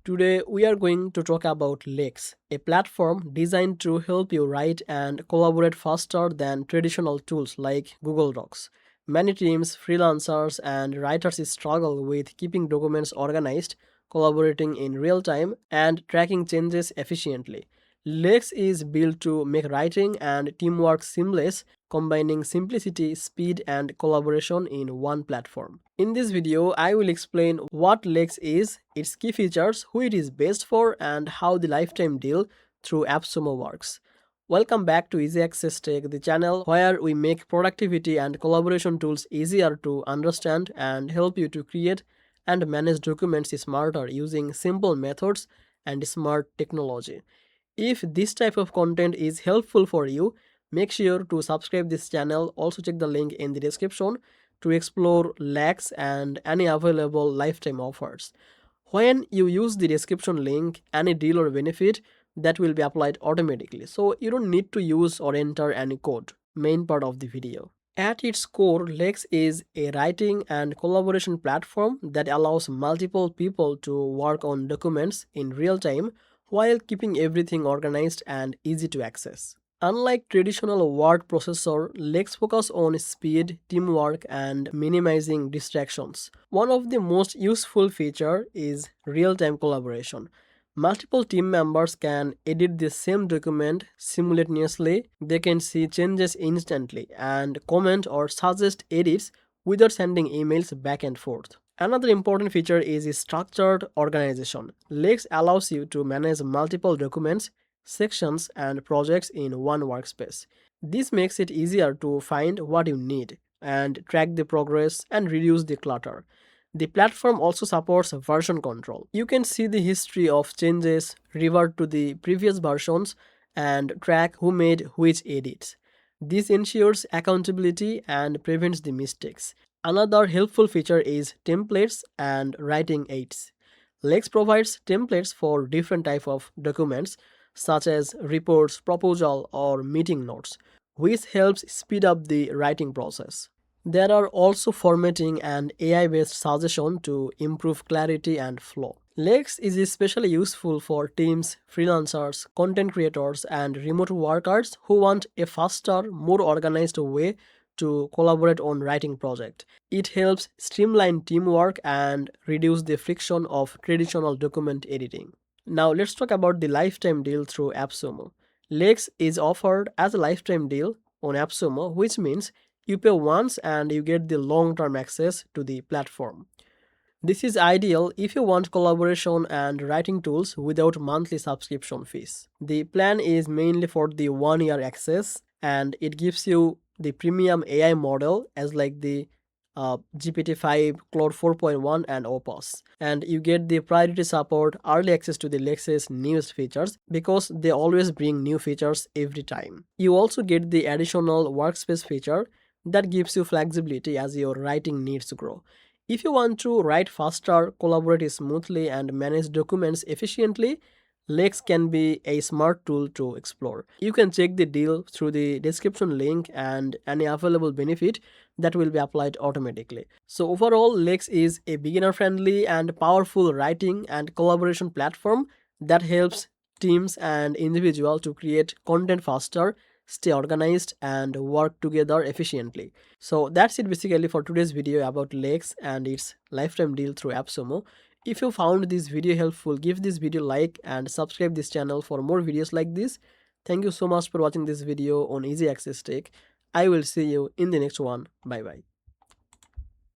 Today we are going to talk about Lex, a platform designed to help you write and collaborate faster than traditional tools like Google Docs. Many teams, freelancers, and writers struggle with keeping documents organized, collaborating in real time, and tracking changes efficiently. Lex is built to make writing and teamwork seamless, combining simplicity, speed, and collaboration in one platform. In this video, I will explain what Lex is, its key features, who it is best for, and how the lifetime deal through AppSumo works. Welcome back to Easy Access Tech, the channel where we make productivity and collaboration tools easier to understand and help you to create and manage documents smarter using simple methods and smart technology. If this type of content is helpful for you, make sure to subscribe this channel. Also check the link in the description to explore Lex and any available lifetime offers. When you use the description link, any deal or benefit that will be applied automatically. So you don't need to use or enter any code. Main part of the video. At its core, Lex is a writing and collaboration platform that allows multiple people to work on documents in real time while keeping everything organized and easy to access. Unlike traditional word processor, Lex focus on speed, teamwork, and minimizing distractions. One of the most useful feature is real-time collaboration. Multiple team members can edit the same document simultaneously. They can see changes instantly and comment or suggest edits without sending emails back and forth. Another important feature is structured organization. Lex allows you to manage multiple documents, sections, and projects in one workspace. This makes it easier to find what you need and track the progress and reduce the clutter. The platform also supports version control. You can see the history of changes, revert to the previous versions, and track who made which edits. This ensures accountability and prevents the mistakes. Another helpful feature is templates and writing aids. Lex provides templates for different types of documents such as reports, proposal, or meeting notes, which helps speed up the writing process. There are also formatting and AI-based suggestions to improve clarity and flow. Lex is especially useful for teams, freelancers, content creators, and remote workers who want a faster, more organized way to collaborate on writing project. It helps streamline teamwork and reduce the friction of traditional document editing. Now let's talk about the lifetime deal through AppSumo. Lex is offered as a lifetime deal on AppSumo, which means you pay once and you get the long-term access to the platform. This is ideal if you want collaboration and writing tools without monthly subscription fees. The plan is mainly for the 1 year access and it gives you the premium AI model as like the GPT-5, Claude 4.1 and Opus. And you get the priority support, early access to the Lex's newest features because they always bring new features every time. You also get the additional workspace feature that gives you flexibility as your writing needs grow. If you want to write faster, collaborate smoothly, and manage documents efficiently, Lex can be a smart tool to explore. You can check the deal through the description link and any available benefit that will be applied automatically. So overall, Lex is a beginner-friendly and powerful writing and collaboration platform that helps teams and individuals to create content faster, stay organized, and work together efficiently. So that's it basically for today's video about Lex and its lifetime deal through AppSumo. If you found this video helpful, give this video a like and subscribe this channel for more videos like this. Thank you so much for watching this video on Easy Access Tech. I will see you in the next one. Bye bye.